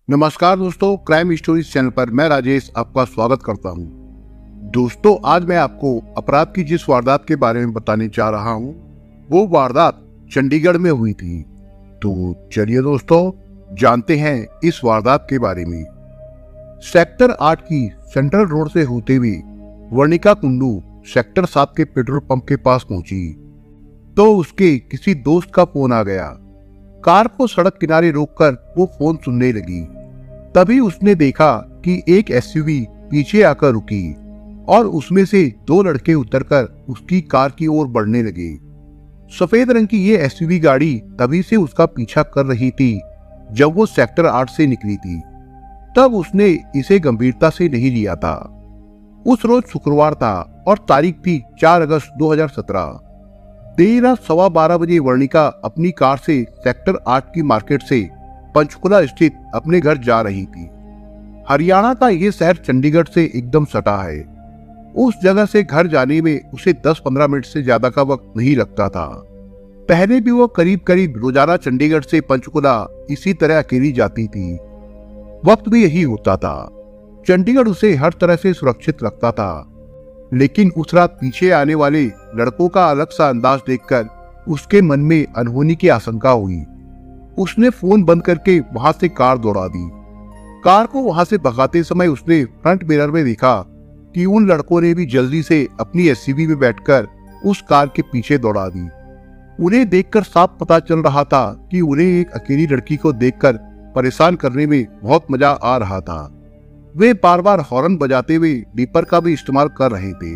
नमस्कार दोस्तों, crime stories channel पर मैं राजेश आपका स्वागत करता हूं। दोस्तों, आज मैं आपको अपराध की जिस वारदात के बारे में बताने जा रहा हूं, वो वारदात चंडीगढ़ में हुई थी। तो चलिए दोस्तों, जानते हैं इस वारदात के बारे में। सेक्टर 8 की सेंट्रल रोड से होते हुए वर्णिका कुंडू सेक्टर 7 के पेट्रोल पंप के पास पहुंची तो उसके किसी दोस्त का फोन आ गया। कार को सड़क किनारे रोककर वो फोन सुनने लगी। तभी उसने देखा कि एक एसयूवी पीछे आकर रुकी और उसमें से दो लड़के उतरकर उसकी कार की ओर बढ़ने लगे। सफेद रंग की ये एसयूवी गाड़ी तभी से उसका पीछा कर रही थी जब वो सेक्टर 8 से निकली थी। तब उसने इसे गंभीरता से नहीं लिया था। उस रोज शुक्रवार था और तारीख थी 4 अगस्त 2017। देर रात 12:15 बजे वर्णिका अपनी कार से सेक्टर 8 की मार्केट से पंचकुला स्थित अपने घर जा रही थी। हरियाणा का यह शहर चंडीगढ़ से एकदम सटा है। उस जगह से घर जाने में उसे 10-15 मिनट से ज्यादा का वक्त नहीं लगता था। पहले भी वो करीब करीब रोजाना चंडीगढ़ से पंचकुला इसी तरह अकेली जाती थी। वक्त भी यही होता था। चंडीगढ़ उसे हर तरह से सुरक्षित लगता था, लेकिन उस रात पीछे आने वाले लड़कों का अलग सा अंदाज देखकर उसके मन में अनहोनी की आशंका हुई। उसने फोन बंद करके वहां से कार दौड़ा दी। कार को वहां से भगाते समय उसने फ्रंट मिरर में देखा कि उन लड़कों ने भी जल्दी से अपनी एसयूवी में बैठकर उस कार के पीछे दौड़ा दी। उन्हें देखकर साफ पता चल रहा था कि उन्हें एक अकेली लड़की को देखकर परेशान करने में बहुत मजा आ रहा था। वे बार बार हॉर्न बजाते हुए बीपर का भी इस्तेमाल कर रहे थे।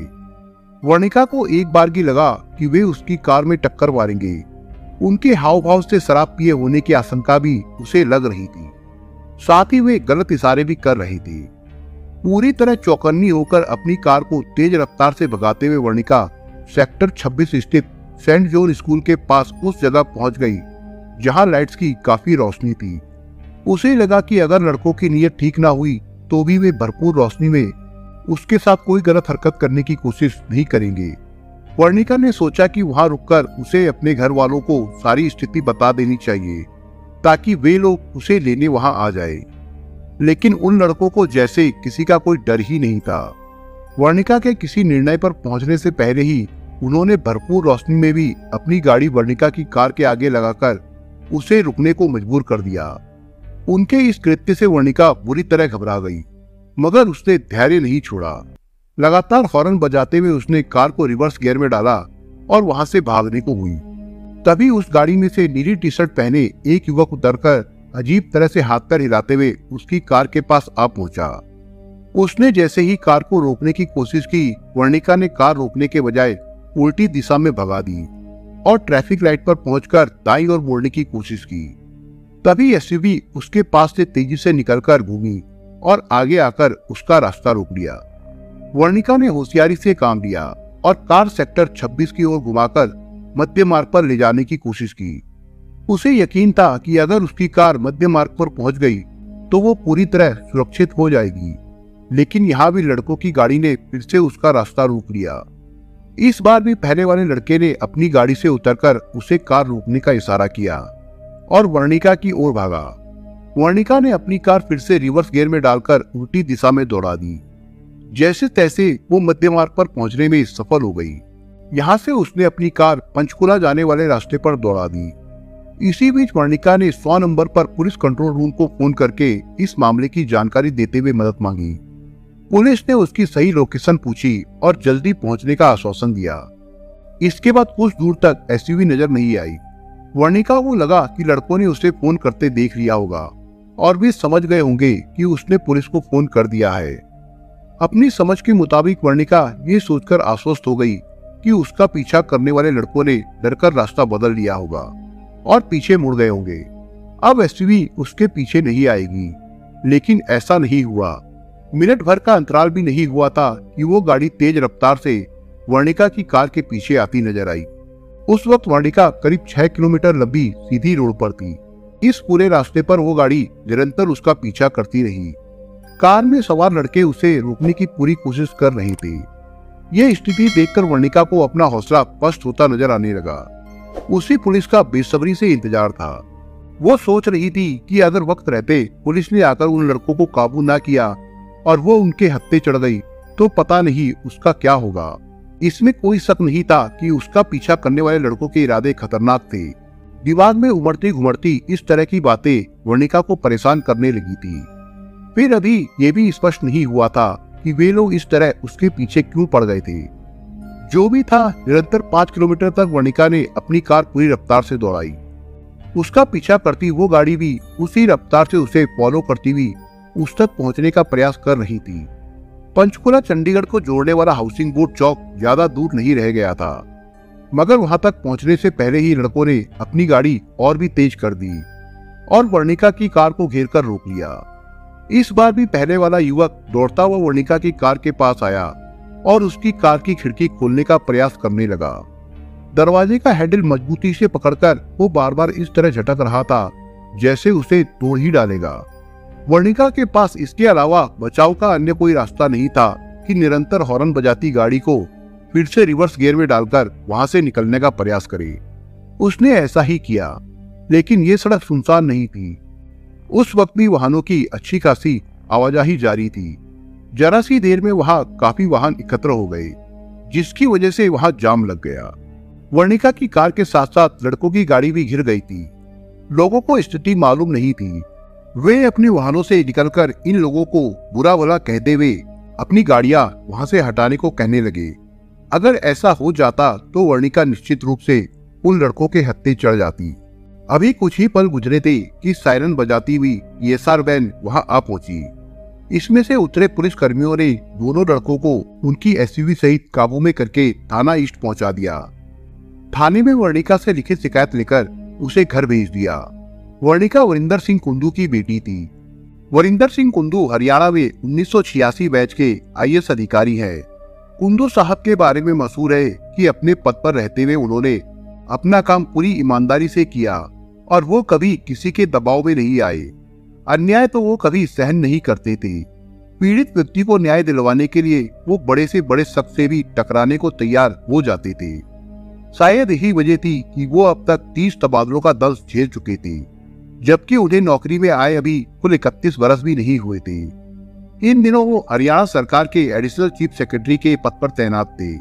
वर्णिका को एक बार की लगा कि वे उसकी कार में टक्कर मारेंगे। उनके हाव भाव से शराब पिए होने की आशंका भी उसे लग रही थी। साथ ही वे गलत इशारे भी कर रहे थे। पूरी तरह चौकन्नी होकर अपनी कार को तेज रफ्तार से भगाते हुए वर्णिका सेक्टर 26 स्थित सेंट जॉन स्कूल के पास उस जगह पहुंच गई जहां लाइट्स की काफी रोशनी थी। उसे लगा कि अगर लड़कों की नीयत ठीक ना हुई तो भी वे भरपूर रोशनी में उसके साथ कोई गलत हरकत करने की कोशिश नहीं करेंगे। वर्णिका ने सोचा कि वहां रुककर उसे अपने घर वालों को सारी स्थिति बता देनी चाहिए ताकि वे लोग उसे लेने वहां आ जाए। लेकिन उन लड़कों को जैसे किसी का कोई डर ही नहीं था। वर्णिका के किसी निर्णय पर पहुंचने से पहले ही उन्होंने भरपूर रोशनी में भी अपनी गाड़ी वर्णिका की कार के आगे लगाकर उसे रुकने को मजबूर कर दिया। उनके इस कृत्य से वर्णिका बुरी तरह घबरा गई, मगर उसने धैर्य नहीं छोड़ा। लगातार हॉर्न बजाते हुए उसने कार को रिवर्स गियर में डाला और वहां से भागने को हुई। तभी उस गाड़ी में से नीली टी शर्ट पहने एक युवक उतरकर अजीब तरह से हाथ पैर हिलाते हुए उसकी कार के पास आ पहुंचा। उसने जैसे ही कार को रोकने की कोशिश की, वर्णिका ने कार रोकने के बजाय उल्टी दिशा में भगा दी और ट्रैफिक लाइट पर पहुंचकर दाईं ओर मोड़ने की कोशिश की। तभी एसयूवी उसके पास से तेजी से निकलकर घूमी और आगे आकर उसका रास्ता रोक लिया। वर्णिका ने होशियारी से काम लिया और कार सेक्टर 26 की ओर घुमाकर मध्य मार्ग पर ले जाने की कोशिश की। उसे यकीन था कि अगर उसकी कार मध्य मार्ग पर पहुंच गई तो वो पूरी तरह सुरक्षित हो जाएगी। लेकिन यहाँ भी लड़कों की गाड़ी ने फिर से उसका रास्ता रोक लिया। इस बार भी पहले वाले लड़के ने अपनी गाड़ी से उतरकर उसे कार रोकने का इशारा किया और वर्णिका की ओर भागा। वर्णिका ने अपनी कार फिर से रिवर्स गियर में डालकर उल्टी दिशा में दौड़ा दी। जैसे तैसे वो मध्य मार्ग पर पहुंचने में सफल हो गई। यहाँ से उसने अपनी कार पंचकुला जाने वाले रास्ते पर दौड़ा दी। इसी बीच वर्णिका ने 100 नंबर पर पुलिस कंट्रोल रूम को फोन करके इस मामले की जानकारी देते हुए मदद मांगी। पुलिस ने उसकी सही लोकेशन पूछी और जल्दी पहुंचने का आश्वासन दिया। इसके बाद कुछ दूर तक एसयूवी नजर नहीं आई। वर्णिका को लगा कि लड़कों ने उसे फोन करते देख लिया होगा और भी समझ गए होंगे कि उसने पुलिस को फोन कर दिया है। अपनी समझ के मुताबिक वर्णिका ये सोचकर आश्वस्त हो गई कि उसका पीछा करने वाले लड़कों ने डरकर रास्ता बदल लिया होगा और पीछे मुड़ गए होंगे। अब एसयूवी उसके पीछे नहीं आएगी। लेकिन ऐसा नहीं हुआ। मिनट भर का अंतराल भी नहीं हुआ था कि वो गाड़ी तेज रफ्तार से वर्णिका की कार के पीछे आती नजर आई। उस वक्त वर्णिका करीब 6 किलोमीटर लंबी सीधी रोड पर थी। इस पूरे रास्ते पर वो गाड़ी निरंतर उसका पीछा करती रही। कार में सवार लड़के उसे रोकने की पूरी कोशिश कर रहे थे। यह स्थिति देखकर वर्णिका को अपना हौसला पस्त होता नजर आने लगा। उसी पुलिस का बेसब्री से इंतजार था। वो सोच रही थी कि अगर वक्त रहते पुलिस ने आकर उन लड़कों को काबू ना किया और वो उनके हत्थे चढ़ गई तो पता नहीं उसका क्या होगा। इसमें कोई शक नहीं था कि उसका पीछा करने वाले लड़कों के इरादे खतरनाक थे। दिमाग में उमड़ती घुमड़ती इस तरह की बातें वर्णिका को परेशान करने लगी थी। फिर अभी ये भी स्पष्ट नहीं हुआ था कि वे लोग इस तरह उसके पीछे क्यों पड़ गए थे। जो भी था, निरंतर 5 किलोमीटर तक वर्णिका ने अपनी कार पूरी रफ्तार से दौड़ाई। उसका पीछा करती वो गाड़ी भी उसी रफ्तार से उसे फॉलो करती हुई उस तक पहुंचने का प्रयास कर रही थी। पंचकुला चंडीगढ़ को जोड़ने वाला हाउसिंग बोर्ड चौक ज्यादा दूर नहीं रह गया था, मगर वहां तक पहुंचने से पहले ही लड़कों ने अपनी गाड़ी और भी तेज कर दी और वर्णिका की कार को घेर कर रोक लिया। इस बार भी पहले वाला युवक दौड़ता हुआ वर्णिका की कार के पास आया और उसकी कार की खिड़की खोलने का प्रयास करने लगा। दरवाजे का हैंडल मजबूती से पकड़कर वो बार बार इस तरह झटक रहा था जैसे उसे तोड़ ही डालेगा। वर्णिका के पास इसके अलावा बचाव का अन्य कोई रास्ता नहीं था कि निरंतर हॉर्न बजाती गाड़ी को फिर से रिवर्स गियर में डालकर वहां से निकलने का प्रयास करे। उसने ऐसा ही किया, लेकिन ये सड़क सुनसान नहीं थी। उस वक्त भी वाहनों की अच्छी खासी आवाजाही जारी थी। जरा सी देर में वहां काफी वाहन एकत्र हो गए, जिसकी वजह से वहां जाम लग गया। वर्णिका की कार के साथ साथ लड़कों की गाड़ी भी घिर गई थी। लोगों को स्थिति मालूम नहीं थी। वे अपने वाहनों से निकलकर इन लोगों को बुरा भला कहते हुए अपनी गाड़ियां वहां से हटाने को कहने लगे। अगर ऐसा हो जाता तो वर्णिका निश्चित रूप से उन लड़कों के हत्थे चढ़ जाती। अभी कुछ ही पल गुजरे थे कि सायरन बजाती हुई एसआर वैन वहां आ पहुंची। इसमें से उतरे पुलिस कर्मियों ने दोनों लड़कों को उनकी एसयूवी सहित काबू में करके थाना ईस्ट पहुंचा दिया। थाने में वर्णिका से लिखित शिकायत लेकर उसे घर भेज दिया। वर्णिका वरिंदर सिंह कुंदू की बेटी थी। वरिंदर सिंह कुंदू हरियाणा में 1986 बैच के आईएएस अधिकारी हैं। कुंदू साहब के बारे में मशहूर है कि अपने पद पर रहते हुए उन्होंने अपना काम पूरी ईमानदारी से किया और वो कभी किसी के दबाव में नहीं आए। अन्याय तो वो कभी सहन नहीं करते थे। पीड़ित व्यक्ति को न्याय दिलवाने के लिए वो बड़े से बड़े शख्स से भी टकराने को तैयार हो जाते थे। शायद यही वजह थी कि वो अब तक 30 तबादलों का दर्द झेल चुके थे, जबकि उन्हें नौकरी में आए अभी कुल 31 बरस भी नहीं हुए थे। इन दिनों वो हरियाणा सरकार के एडिशनल चीफ सेक्रेटरी के पद पर तैनात थे।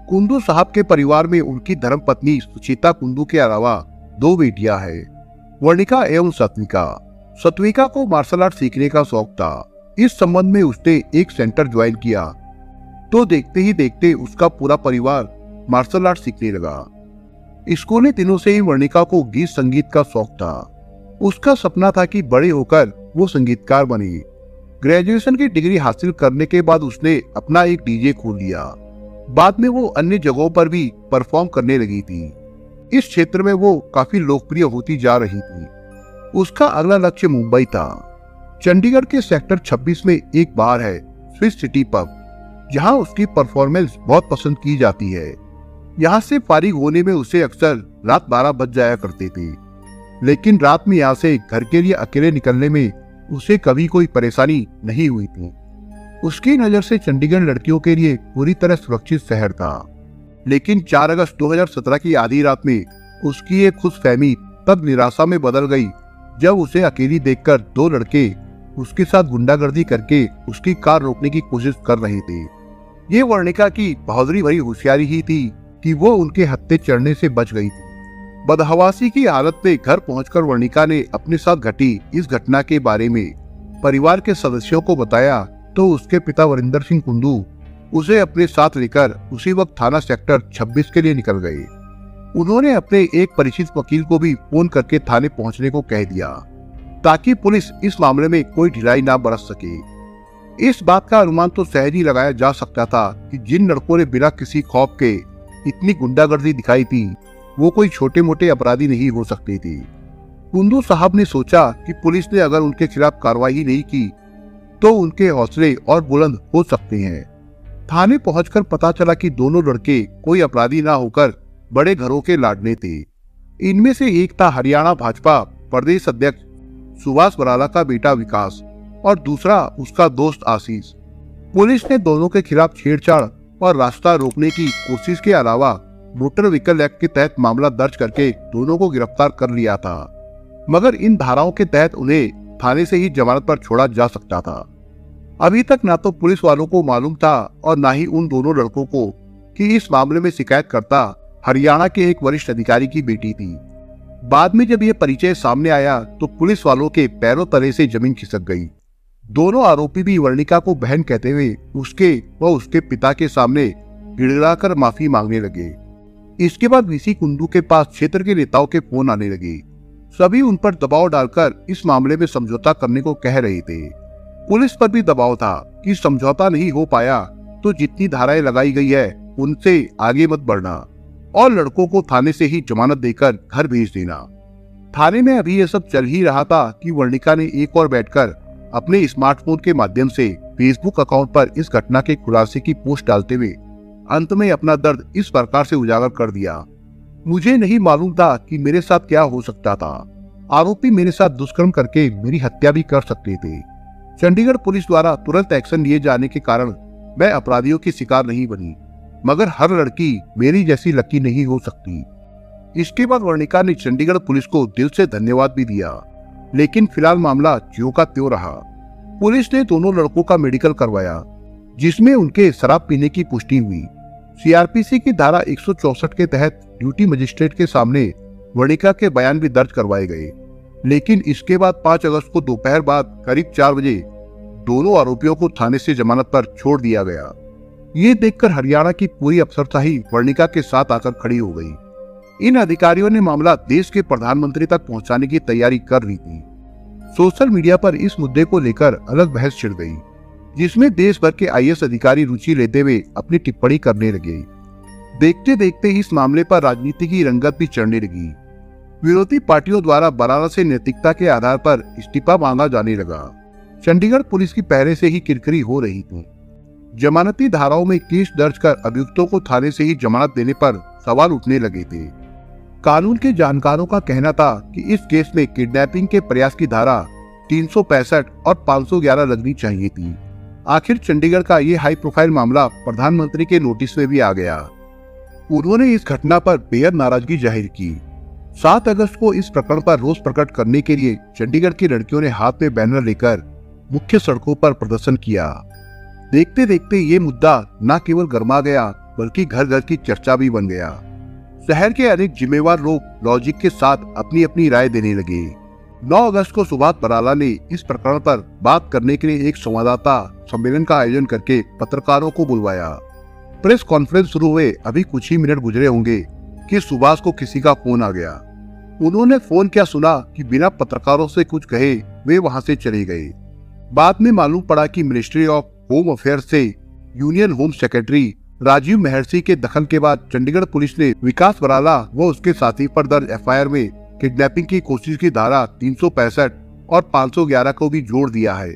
कुंदू साहब के परिवार में उनकी धर्मपत्नी सुचिता कुंदू के अलावा 2 बेटियां हैं, वर्णिका एवं सत्विका। सत्विका को मार्शल आर्ट सीखने का शौक था। इस संबंध में उसने एक सेंटर ज्वाइन किया तो देखते ही देखते उसका पूरा परिवार मार्शल आर्ट सीखने लगा। स्कूली दिनों से ही वर्णिका को गीत संगीत का शौक था। उसका सपना था कि बड़े होकर वो संगीतकार बने। ग्रेजुएशन की डिग्री हासिल करने के बाद उसने अपना एक डीजे खोल लिया। बाद में वो अन्य जगहों पर भी परफॉर्म करने लगी थी। इस क्षेत्र में वो काफी लोकप्रिय होती जा रही थी। उसका अगला लक्ष्य मुंबई था। चंडीगढ़ के सेक्टर 26 में एक बार है, स्विस सिटी पब, जहां उसकी परफॉर्मेंस बहुत पसंद की जाती है। यहाँ से फारिग होने में उसे अक्सर रात 12 बज जाया करते थे, लेकिन रात में यहाँ से घर के लिए अकेले निकलने में उसे कभी कोई परेशानी नहीं हुई थी। उसकी नजर से चंडीगढ़ लड़कियों के लिए पूरी तरह सुरक्षित शहर था। लेकिन 4 अगस्त 2017 की आधी रात में उसकी एक खुशफहमी तब निराशा में बदल गई जब उसे अकेली देखकर 2 लड़के उसके साथ गुंडागर्दी करके उसकी कार रोकने की कोशिश कर रहे थे। ये वर्णिका की बहादुरी भरी होशियारी ही थी कि वो उनके हत्थे चढ़ने से बच गई थी। बदहवासी की हालत में घर पहुंचकर वर्णिका ने अपने साथ घटी इस घटना के बारे में परिवार के सदस्यों को बताया तो उसके पिता वरिंदर सिंह कुंदू उसे अपने साथ लेकर उसी वक्त थाना सेक्टर 26 के लिए निकल गए। उन्होंने अपने एक परिचित वकील को भी फोन करके थाने पहुंचने को कह दिया ताकि पुलिस इस मामले में कोई ढिलाई ना बरत सके। इस बात का अनुमान तो सहज ही लगाया जा सकता था कि जिन लड़कों ने बिना किसी खौफ के इतनी गुंडागर्दी दिखाई थी वो कोई छोटे मोटे अपराधी नहीं हो सकते थे। कुंदू साहब ने सोचा कि पुलिस ने अगर उनके खिलाफ कार्रवाई नहीं की तो उनके हौसले और बुलंद हो सकते हैं। थाने पहुंचकर पता चला कि दोनों लड़के कोई अपराधी ना होकर बड़े घरों के लाडले थे। इनमें से एक था हरियाणा भाजपा प्रदेश अध्यक्ष सुभाष बराला का बेटा विकास और दूसरा उसका दोस्त आशीष। पुलिस ने दोनों के खिलाफ छेड़छाड़ और रास्ता रोकने की कोशिश के अलावा मोटर व्हीकल एक्ट के तहत मामला दर्ज करके दोनों को गिरफ्तार कर लिया था। मगर इन धाराओं के तहत उन्हें थाने से ही जमानत पर छोड़ा जा सकता था। अभी तक ना तो पुलिस वालों को मालूम था और ना ही उन दोनों लड़कों को कि इस मामले में शिकायतकर्ता हरियाणा के एक वरिष्ठ अधिकारी की बेटी थी। बाद में जब यह परिचय सामने आया तो पुलिस वालों के पैरों तले से जमीन खिसक गई। दोनों आरोपी भी वर्णिका को बहन कहते हुए उसके पिता के सामने गिड़गिड़ाकर माफी मांगने लगे। इसके बाद वीसी कुंडू के पास क्षेत्र के नेताओं के फोन आने लगे। सभी उन पर दबाव डालकर इस मामले में समझौता करने को कह रहे थे। पुलिस पर भी दबाव था कि समझौता नहीं हो पाया तो जितनी धाराएं लगाई गई है उनसे आगे मत बढ़ना और लड़कों को थाने से ही जमानत देकर घर भेज देना। थाने में अभी यह सब चल ही रहा था कि वर्णिका ने एक और बैठकर अपने स्मार्टफोन के माध्यम से फेसबुक अकाउंट पर इस घटना के खुलासे की पोस्ट डालते हुए अंत में अपना दर्द इस प्रकार से उजागर कर दिया। मुझे नहीं मालूम था कि मेरे साथ क्या हो सकता था। आरोपी मेरे साथ दुष्कर्म करके मेरी हत्या भी कर सकते थे। चंडीगढ़ पुलिस द्वारा तुरंत एक्शन लिए जाने के कारण मैं अपराधियों की शिकार नहीं बनी, मगर हर लड़की मेरी जैसी लकी नहीं हो सकती। इसके बाद वर्णिका ने चंडीगढ़ पुलिस को दिल से धन्यवाद भी दिया, लेकिन फिलहाल मामला ज्यों का त्यों रहा। पुलिस ने दोनों लड़कों का मेडिकल करवाया, जिसमें उनके शराब पीने की पुष्टि हुई। सीआरपीसी की धारा 164 के तहत ड्यूटी मजिस्ट्रेट के सामने वर्णिका के बयान भी दर्ज करवाए गए, लेकिन इसके बाद 5 अगस्त को दोपहर बाद करीब 4 बजे दोनों आरोपियों को थाने से जमानत पर छोड़ दिया गया। ये देखकर हरियाणा की पूरी अफसरशाही वर्णिका के साथ आकर खड़ी हो गई। इन अधिकारियों ने मामला देश के प्रधानमंत्री तक पहुंचाने की तैयारी कर रही थी। सोशल मीडिया पर इस मुद्दे को लेकर अलग बहस छिड़ गई, जिसमें देश भर के आईएएस अधिकारी रुचि लेते हुए अपनी टिप्पणी करने लगे। देखते देखते इस मामले पर राजनीति की रंगत भी चढ़ने लगी। विरोधी पार्टियों द्वारा बराबर से नैतिकता के आधार पर इस्तीफा मांगा जाने लगा। चंडीगढ़ पुलिस की पहले से ही किरकिरी हो रही थी। जमानती धाराओं में केस दर्ज कर अभियुक्तों को थाने से ही जमानत देने पर सवाल उठने लगे थे। कानून के जानकारों का कहना था कि इस केस में किडनैपिंग के प्रयास की धारा 365 और 511 लगनी चाहिए थी। आखिर चंडीगढ़ का ये हाई प्रोफाइल मामला प्रधानमंत्री के नोटिस में भी आ गया। उन्होंने इस घटना पर बेहद नाराजगी जाहिर की। 7 अगस्त को इस प्रकरण पर रोष प्रकट करने के लिए चंडीगढ़ की लड़कियों ने हाथ में बैनर लेकर मुख्य सड़कों पर प्रदर्शन किया। देखते देखते ये मुद्दा न केवल गर्मा गया बल्कि घर घर की चर्चा भी बन गया। शहर के अनेक जिम्मेवार लोग लॉजिक के साथ अपनी अपनी राय देने लगे। 9 अगस्त को सुभाष बराला ने इस प्रकरण पर बात करने के लिए एक संवाददाता सम्मेलन का आयोजन करके पत्रकारों को बुलवाया। प्रेस कॉन्फ्रेंस शुरू हुए अभी कुछ ही मिनट गुजरे होंगे कि सुभाष को किसी का फोन आ गया। उन्होंने फोन क्या सुना कि बिना पत्रकारों से कुछ कहे वे वहां से चले गए। बाद में मालूम पड़ा कि मिनिस्ट्री ऑफ होम अफेयर्स से यूनियन होम सेक्रेटरी राजीव महर्षि के दखल के बाद चंडीगढ़ पुलिस ने विकास बराला व उसके साथी पर दर्ज एफआईआर में किडनैपिंग की कोशिश की धारा 365 और 511 को भी जोड़ दिया है।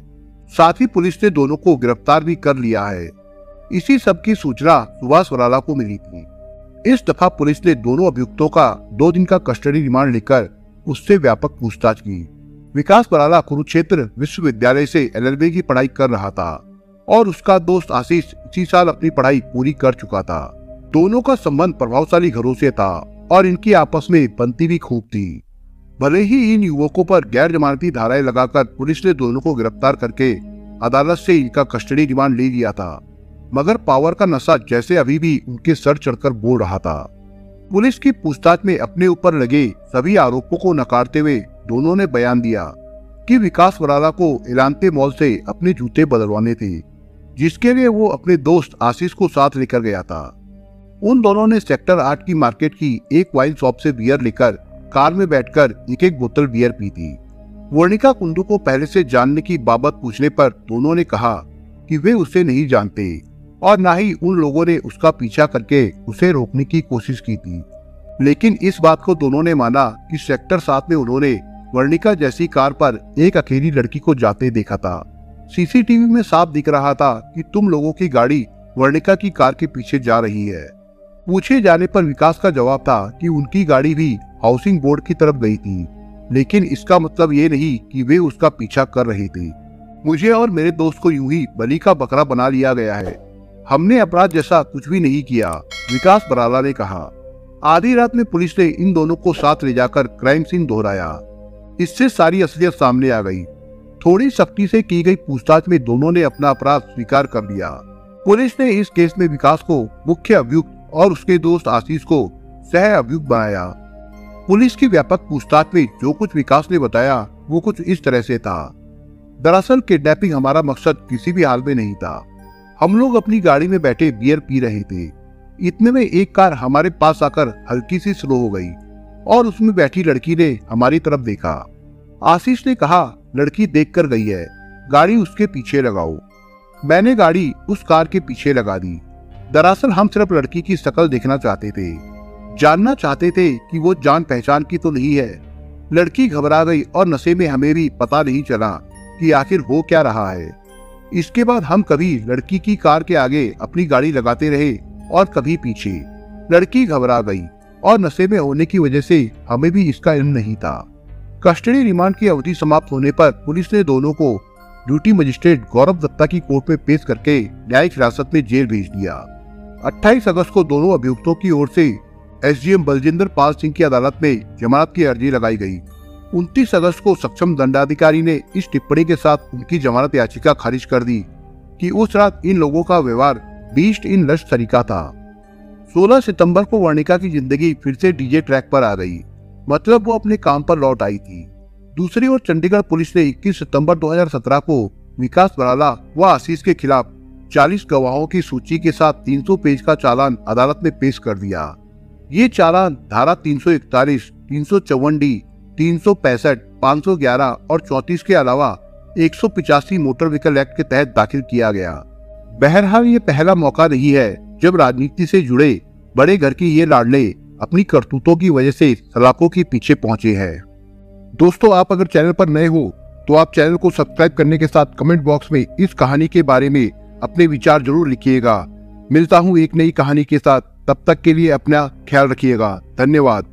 साथ ही पुलिस ने दोनों को गिरफ्तार भी कर लिया है। इसी सब की सूचना सुभाष बराला को मिली थी। इस दफा पुलिस ने दोनों अभियुक्तों का 2 दिन का कस्टडी रिमांड लेकर उससे व्यापक पूछताछ की। विकास बराला कुरुक्षेत्र विश्वविद्यालय से एलएलबी की पढ़ाई कर रहा था और उसका दोस्त आशीष इसी साल अपनी पढ़ाई पूरी कर चुका था। दोनों का संबंध प्रभावशाली घरों से था और इनकी आपस में बनती भी खूब थी। भले ही इन युवकों पर गैर जमानती धाराएं लगाकर पुलिस ने दोनों को गिरफ्तार करके अदालत से इनका कस्टडी रिमांड ले लिया था, मगर पावर का नशा जैसे अभी भी उनके सर चढ़कर बोल रहा था। पुलिस की पूछताछ में अपने ऊपर लगे सभी आरोपों को नकारते हुए दोनों ने बयान दिया कि विकास बराला को एलांते मॉल से अपने जूते बदलवाने थे, जिसके लिए वो अपने दोस्त आशीष को साथ लेकर गया था। उन दोनों ने सेक्टर 8 की मार्केट की एक वाइन शॉप से बियर लेकर कार में बैठकर एक बोतल बियर पी थी। वर्णिका कुंडू को पहले से जानने की बाबत पूछने पर दोनों ने कहा कि वे उसे नहीं जानते और न ही उन लोगों ने उसका पीछा करके उसे रोकने की कोशिश की थी। लेकिन इस बात को दोनों ने माना कि सेक्टर 7 में उन्होंने वर्णिका जैसी कार पर एक अकेली लड़की को जाते देखा था। सीसीटीवी में साफ दिख रहा था कि तुम लोगों की गाड़ी वर्णिका की कार के पीछे जा रही है। पूछे जाने पर विकास का जवाब था कि उनकी गाड़ी भी हाउसिंग बोर्ड की तरफ गई थी, लेकिन इसका मतलब ये नहीं कि वे उसका पीछा कर रहे थे। मुझे और मेरे दोस्त को यूं ही बलि का बकरा बना लिया गया है। हमने अपराध जैसा कुछ भी नहीं किया, विकास बराला ने कहा। आधी रात में पुलिस ने इन दोनों को साथ ले जाकर क्राइम सीन दोहराया। इससे सारी असलियत सामने आ गई। थोड़ी सख्ती से की गई पूछताछ में दोनों ने अपना अपराध स्वीकार कर लिया। पुलिस ने इस केस में विकास को मुख्य अभियुक्त और उसके दोस्त आशीष को सह अभियुक्त बनाया। पुलिस की व्यापक पूछताछ में जो कुछ विकास ने बताया वो कुछ इस तरह से था। दरअसल किडनैपिंग हमारा मकसद किसी भी हाल में नहीं था। हम लोग अपनी गाड़ी में बैठे बियर पी रहे थे। इतने में एक कार हमारे पास आकर हल्की सी स्लो हो गई और उसमें बैठी लड़की ने हमारी तरफ देखा। आशीष ने कहा, लड़की देख कर गई है, गाड़ी उसके पीछे लगाओ। मैंने गाड़ी उस कार के पीछे लगा दी। दरअसल हम सिर्फ लड़की की शक्ल देखना चाहते थे, जानना चाहते थे कि वो जान पहचान की तो नहीं है। लड़की घबरा गई और नशे में हमें भी पता नहीं चला कि आखिर हो क्या रहा है। इसके बाद हम कभी लड़की की कार के आगे अपनी गाड़ी लगाते रहे और कभी पीछे। लड़की घबरा गई और नशे में होने की वजह से हमें भी इसका इल्म नहीं था। कस्टडी रिमांड की अवधि समाप्त होने पर पुलिस ने दोनों को ड्यूटी मजिस्ट्रेट गौरव दत्ता की कोर्ट में पेश करके न्यायिक हिरासत में जेल भेज दिया। 28 अगस्त को दोनों अभियुक्तों की ओर से एसडीएम बलजिंदर पाल सिंह की अदालत में जमानत की अर्जी लगाई गई। 29 अगस्त को सक्षम दंडाधिकारी ने इस टिप्पणी के साथ उनकी जमानत याचिका खारिज कर दी कि उस रात इन लोगों का व्यवहार बीस्ट इन लस्ट तरीका था। 16 सितंबर को वर्णिका की जिंदगी फिर से डीजे ट्रैक पर आ गई, मतलब वो अपने काम पर लौट आई थी। दूसरी ओर चंडीगढ़ पुलिस ने 21 सितंबर 2017 को विकास बराला व आशीष के खिलाफ 40 गवाहों की सूची के साथ 300 पेज का चालान अदालत में पेश कर दिया। ये चालान धारा 341, 354 डी, 365, 511 और 34 के अलावा 185 मोटर व्हीकल एक्ट के तहत दाखिल किया गया। बहरहाल ये पहला मौका नहीं है जब राजनीति से जुड़े बड़े घर की ये लाडले अपनी करतूतों की वजह से सलाखों के पीछे पहुंचे हैं। दोस्तों, आप अगर चैनल पर नए हो तो आप चैनल को सब्सक्राइब करने के साथ कमेंट बॉक्स में इस कहानी के बारे में अपने विचार जरूर लिखिएगा। मिलता हूं एक नई कहानी के साथ, तब तक के लिए अपना ख्याल रखिएगा। धन्यवाद।